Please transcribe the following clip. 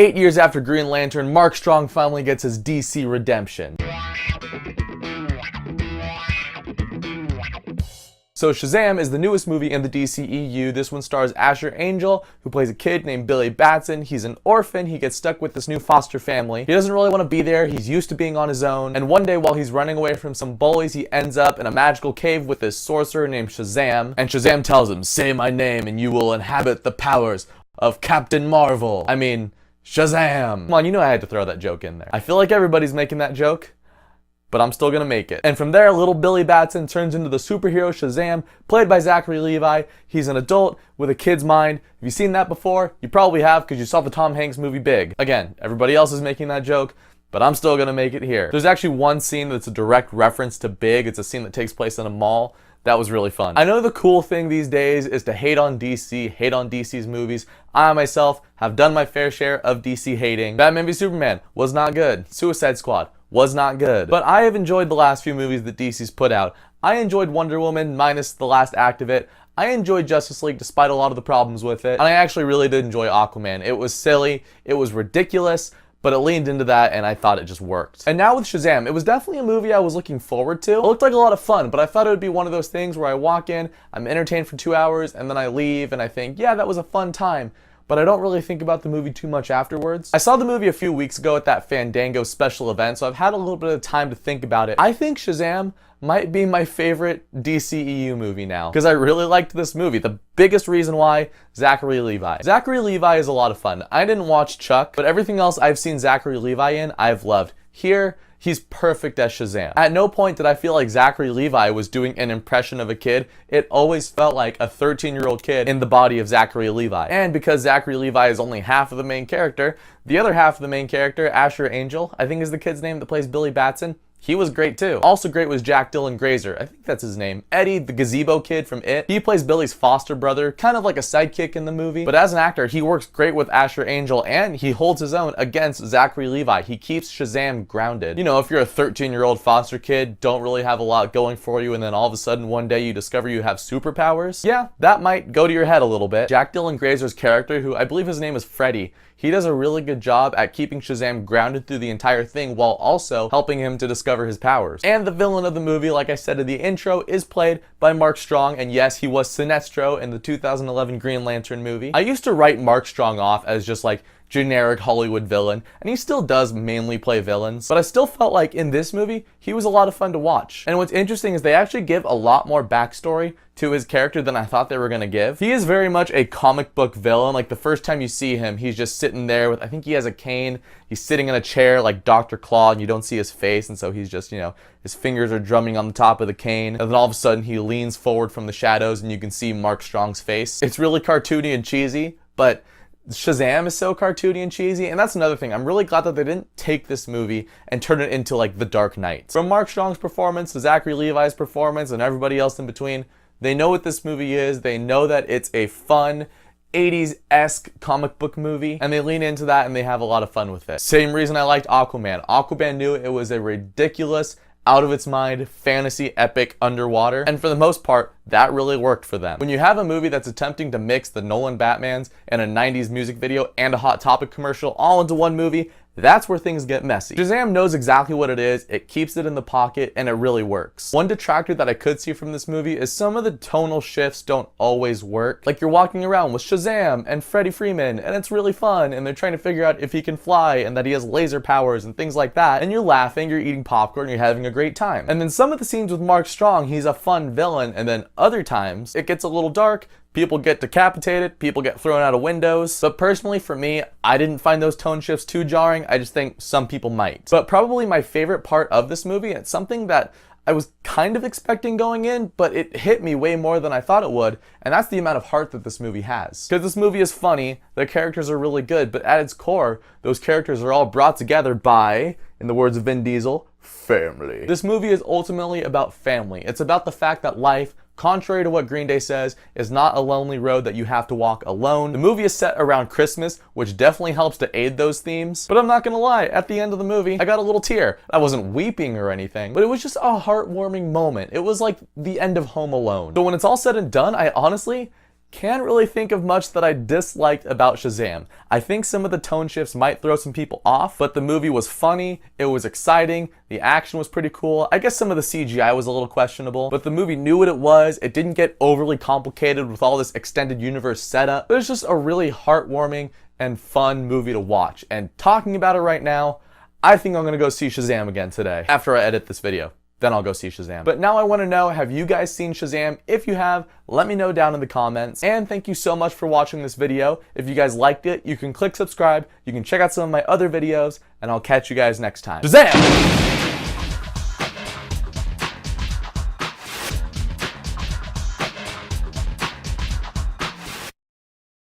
8 years after Green Lantern, Mark Strong finally gets his DC redemption. So Shazam is the newest movie in the DCEU. This one stars Asher Angel, who plays a kid named Billy Batson. He's an orphan. He gets stuck with this new foster family. He doesn't really want to be there. He's used to being on his own. And one day while he's running away from some bullies, he ends up in a magical cave with this sorcerer named Shazam. And Shazam tells him, "Say my name and you will inhabit the powers of Captain Marvel." I mean, Shazam. Come on, you know I had to throw that joke in there. I feel like everybody's making that joke, but I'm still gonna make it. And from there, little Billy Batson turns into the superhero Shazam, played by Zachary Levi. He's an adult with a kid's mind. Have you seen that before? You probably have, because you saw the Tom Hanks movie Big. Again, everybody else is making that joke, but I'm still gonna make it here. There's actually one scene that's a direct reference to Big. It's a scene that takes place in a mall. That was really fun. I know the cool thing these days is to hate on DC, hate on DC's movies. I myself have done my fair share of DC hating. Batman v Superman was not good. Suicide Squad was not good. But I have enjoyed the last few movies that DC's put out. I enjoyed Wonder Woman minus the last act of it. I enjoyed Justice League despite a lot of the problems with it. And I actually really did enjoy Aquaman. It was silly, it was ridiculous, but it leaned into that and I thought it just worked. And now with Shazam, it was definitely a movie I was looking forward to. It looked like a lot of fun, but I thought it would be one of those things where I walk in, I'm entertained for 2 hours, and then I leave and I think, yeah, that was a fun time. But I don't really think about the movie too much afterwards. I saw the movie a few weeks ago at that Fandango special event, so I've had a little bit of time to think about it. I think Shazam might be my favorite DCEU movie now, because I really liked this movie. The biggest reason why, Zachary Levi. Zachary Levi is a lot of fun. I didn't watch Chuck, but everything else I've seen Zachary Levi in, I've loved. Here, he's perfect as Shazam. At no point did I feel like Zachary Levi was doing an impression of a kid. It always felt like a 13-year-old kid in the body of Zachary Levi. And because Zachary Levi is only half of the main character, the other half of the main character, Asher Angel, I think is the kid's name that plays Billy Batson, he was great too. Also great was Jack Dylan Grazer, I think that's his name. Eddie, the gazebo kid from It. He plays Billy's foster brother, kind of like a sidekick in the movie. But as an actor, he works great with Asher Angel and he holds his own against Zachary Levi. He keeps Shazam grounded. You know, if you're a 13-year-old foster kid, don't really have a lot going for you, and then all of a sudden one day you discover you have superpowers, yeah, that might go to your head a little bit. Jack Dylan Grazer's character, who I believe his name is Freddy, he does a really good job at keeping Shazam grounded through the entire thing while also helping him to discover his powers. And the villain of the movie, like I said in the intro, is played by Mark Strong, and yes, he was Sinestro in the 2011 Green Lantern movie. I used to write Mark Strong off as just like generic Hollywood villain, and he still does mainly play villains, but I still felt like in this movie, he was a lot of fun to watch. And what's interesting is they actually give a lot more backstory to his character than I thought they were gonna give. He is very much a comic book villain. Like the first time you see him, he's just sitting there with, I think he has a cane, he's sitting in a chair like Dr. Claw, and you don't see his face, and so he's just, you know, his fingers are drumming on the top of the cane, and then all of a sudden he leans forward from the shadows and you can see Mark Strong's face. It's really cartoony and cheesy, but Shazam is so cartoony and cheesy, and that's another thing. I'm really glad that they didn't take this movie and turn it into like The Dark Knight. From Mark Strong's performance to Zachary Levi's performance and everybody else in between, they know what this movie is. They know that it's a fun 80s-esque comic book movie, and they lean into that and they have a lot of fun with it. Same reason I liked Aquaman. Aquaman knew it was a ridiculous, out of its mind, fantasy epic underwater, and for the most part, that really worked for them. When you have a movie that's attempting to mix the Nolan Batmans and a 90s music video and a Hot Topic commercial all into one movie, that's where things get messy. Shazam knows exactly what it is, it keeps it in the pocket, and it really works. One detractor that I could see from this movie is some of the tonal shifts don't always work. Like you're walking around with Shazam and Freddie Freeman, and it's really fun, and they're trying to figure out if he can fly and that he has laser powers and things like that, and you're laughing, you're eating popcorn, you're having a great time. And then some of the scenes with Mark Strong, he's a fun villain, and then other times, it gets a little dark, people get decapitated, people get thrown out of windows. But personally for me, I didn't find those tone shifts too jarring. I just think some people might. But probably my favorite part of this movie, and it's something that I was kind of expecting going in, but it hit me way more than I thought it would, and that's the amount of heart that this movie has. Because this movie is funny, the characters are really good, but at its core, those characters are all brought together by, in the words of Vin Diesel, family. This movie is ultimately about family. It's about the fact that life, contrary to what Green Day says, is not a lonely road that you have to walk alone. The movie is set around Christmas, which definitely helps to aid those themes. But I'm not gonna lie, at the end of the movie, I got a little tear. I wasn't weeping or anything, but it was just a heartwarming moment. It was like the end of Home Alone. So when it's all said and done, I honestly Can't really think of much that I disliked about Shazam. I think some of the tone shifts might throw some people off, but the movie was funny, it was exciting, the action was pretty cool. I guess some of the CGI was a little questionable, but the movie knew what it was. It didn't get overly complicated with all this extended universe setup. It was just a really heartwarming and fun movie to watch. And talking about it right now, I think I'm gonna go see Shazam again today after I edit this video. Then I'll go see Shazam. But now I want to know, have you guys seen Shazam? If you have, let me know down in the comments. And thank you so much for watching this video. If you guys liked it, you can click subscribe, you can check out some of my other videos, and I'll catch you guys next time. Shazam!